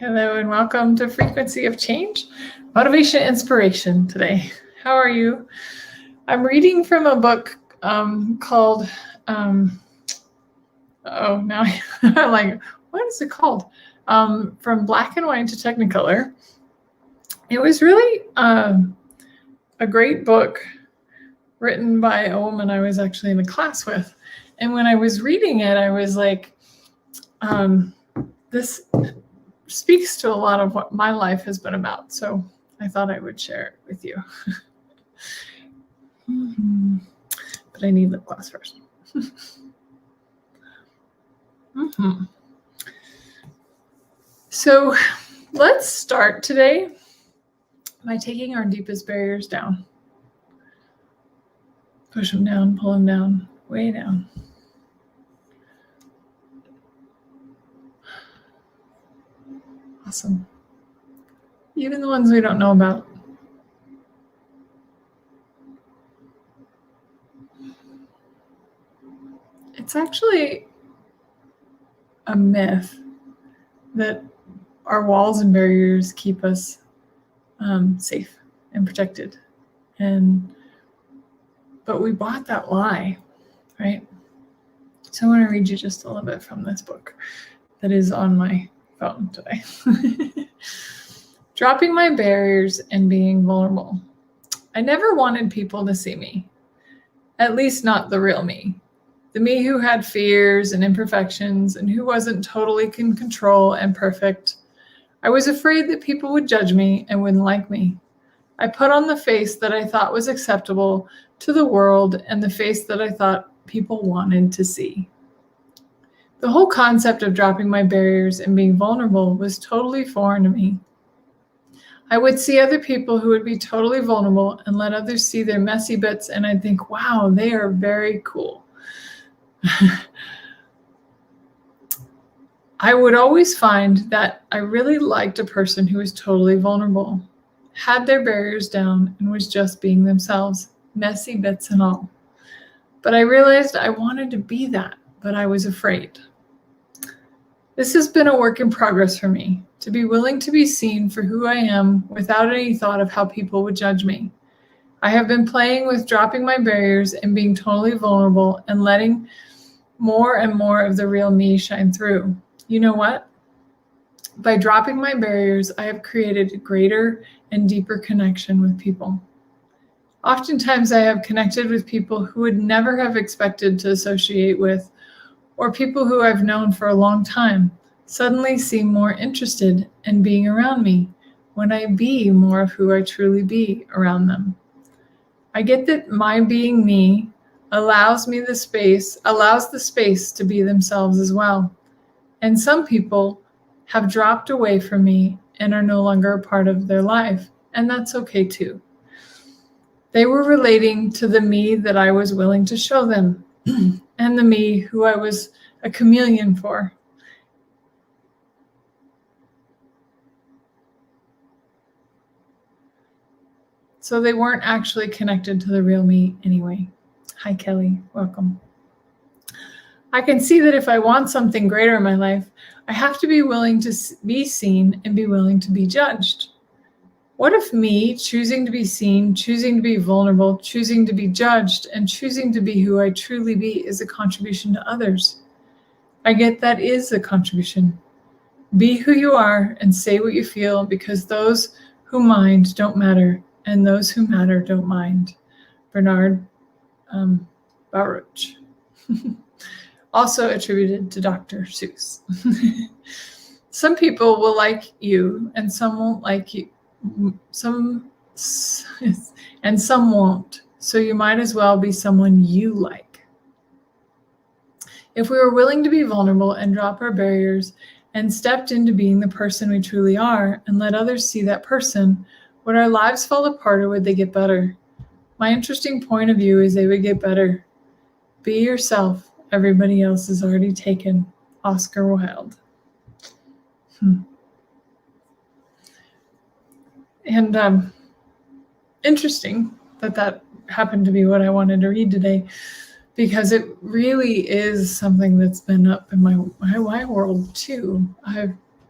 Hello and welcome to Frequency of Change, Motivation, Inspiration today. How are you? I'm reading from a book called, now I'm like, what is it called? From Black and White to Technicolor. It was really a great book written by a woman I was actually in a class with. And when I was reading it, I was like, this speaks to a lot of what my life has been about. So I thought I would share it with you. But I need lip gloss first. So let's start today by taking our deepest barriers down. Push them down, pull them down, way down. Awesome. Even the ones we don't know about. It's actually a myth that our walls and barriers keep us safe and protected. But we bought that lie, right? So I want to read you just a little bit from this book that is on my phone today. Dropping my barriers and being vulnerable. I never wanted people to see me, at least not the real me. The me who had fears and imperfections and who wasn't totally in control and perfect. I was afraid that people would judge me and wouldn't like me. I put on the face that I thought was acceptable to the world and the face that I thought people wanted to see. The whole concept of dropping my barriers and being vulnerable was totally foreign to me. I would see other people who would be totally vulnerable and let others see their messy bits, and I'd think, wow, they are very cool. I would always find that I really liked a person who was totally vulnerable, had their barriers down, and was just being themselves, messy bits and all. But I realized I wanted to be that, but I was afraid. This has been a work in progress for me, to be willing to be seen for who I am without any thought of how people would judge me. I have been playing with dropping my barriers and being totally vulnerable and letting more and more of the real me shine through. You know what? By dropping my barriers, I have created a greater and deeper connection with people. Oftentimes, I have connected with people who would never have expected to associate with, or people who I've known for a long time suddenly seem more interested in being around me when I be more of who I truly be around them. I get that my being me allows the space to be themselves as well. And some people have dropped away from me and are no longer a part of their life, and that's okay too. They were relating to the me that I was willing to show them and the me who I was a chameleon for. So they weren't actually connected to the real me anyway. Hi, Kelly. Welcome. I can see that if I want something greater in my life, I have to be willing to be seen and be willing to be judged. What if me choosing to be seen, choosing to be vulnerable, choosing to be judged, and choosing to be who I truly be is a contribution to others? I get that is a contribution. Be who you are and say what you feel, because those who mind don't matter, and those who matter don't mind. Bernard Baruch. Also attributed to Dr. Seuss. Some people will like you and some won't like you. And some won't. So you might as well be someone you like. If we were willing to be vulnerable and drop our barriers and stepped into being the person we truly are and let others see that person, would our lives fall apart or would they get better? My interesting point of view is they would get better. Be yourself. Everybody else is already taken. Oscar Wilde. And interesting that happened to be what I wanted to read today, because it really is something that's been up in my world too.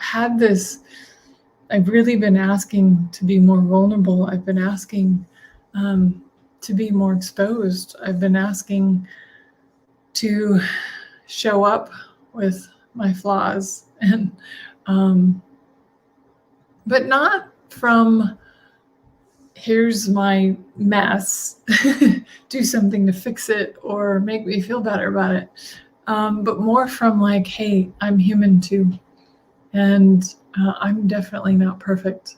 had this, I've really been asking to be more vulnerable. I've been asking to be more exposed. I've been asking to show up with my flaws, and but not from here's my mess, do something to fix it or make me feel better about it, but more from like, hey, I'm human too, and I'm definitely not perfect,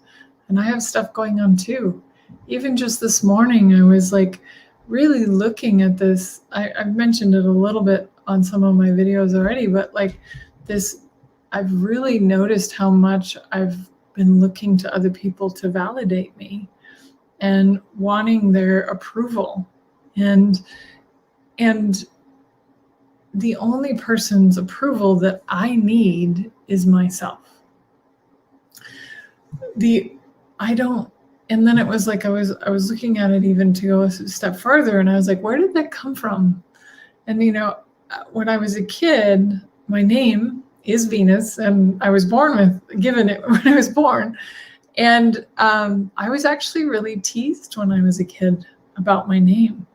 and I have stuff going on too. Even just this morning, I was like really looking at this. I've mentioned it a little bit on some of my videos already, but like this, I've really noticed how much I've been looking to other people to validate me and wanting their approval. And the only person's approval that I need is myself. And then it was like I was looking at it even to go a step further, and I was like, where did that come from? And when I was a kid, my name is Venus, and I was given it when I was born. And I was actually really teased when I was a kid about my name.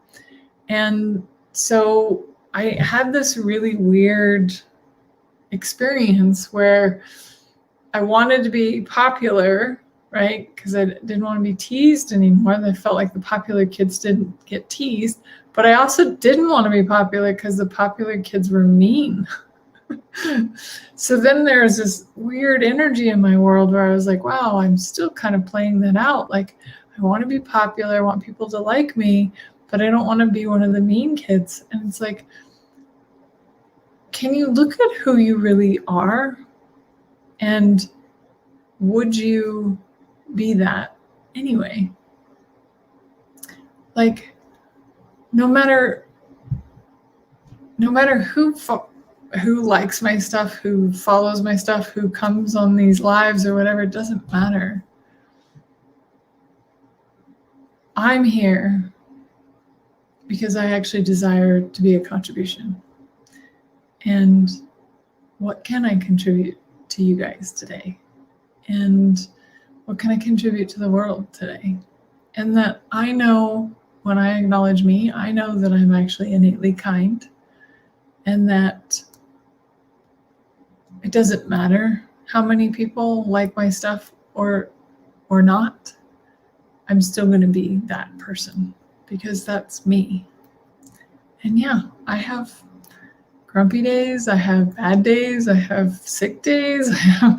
And so I had this really weird experience where I wanted to be popular, right? Because I didn't want to be teased anymore. I felt like the popular kids didn't get teased. But I also didn't want to be popular because the popular kids were mean. So then there's this weird energy in my world where I was like, wow, I'm still kind of playing that out. Like, I want to be popular. I want people to like me, but I don't want to be one of the mean kids. And it's like, can you look at who you really are? And would you be that anyway? Like, no matter who likes my stuff, who follows my stuff, who comes on these lives or whatever, it doesn't matter. I'm here because I actually desire to be a contribution. And what can I contribute to you guys today? And what can I contribute to the world today? And that I know when I acknowledge me, I know that I'm actually innately kind, and that it doesn't matter how many people like my stuff or not. I'm still going to be that person because that's me. And yeah, I have grumpy days, I have bad days, I have sick days, I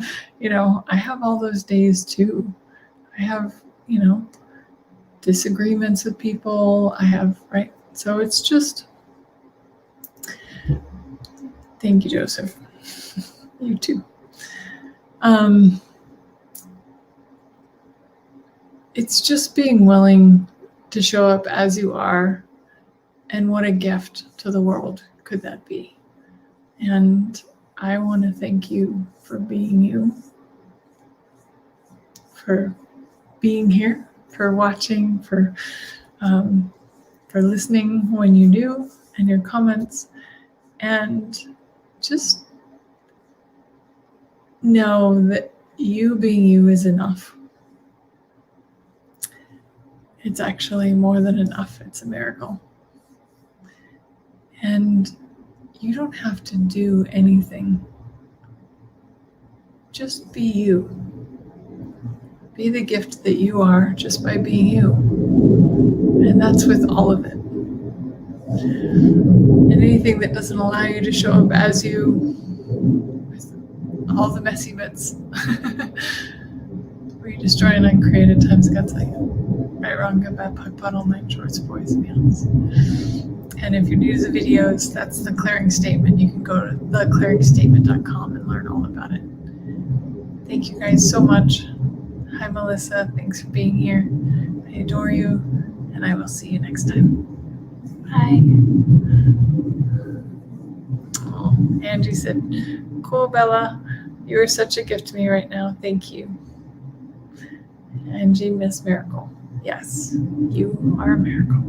have all those days too. I have, disagreements with people. Right? So it's just, thank you, Joseph. You too. It's just being willing to show up as you are, and what a gift to the world could that be. And I want to thank you for being you, for being here, for watching, for listening when you do, and your comments, and just know that you being you is enough. It's actually more than enough. It's a miracle. And you don't have to do anything. Just be you. Be the gift that you are just by being you. And that's with all of it. And anything that doesn't allow you to show up as you, with all the messy bits, where you destroy and uncreate at times, God's like, right, wrong, good, bad, puck, puddle, night, shorts, boys, and beyonds. And if you're new to the videos, that's the clearing statement. You can go to theclearingstatement.com and learn all about it. Thank you guys so much. Hi, Melissa. Thanks for being here. I adore you, and I will see you next time. Bye. Oh, Angie said, cool, Bella. You are such a gift to me right now. Thank you. Angie, Miss Miracle. Yes, you are a miracle.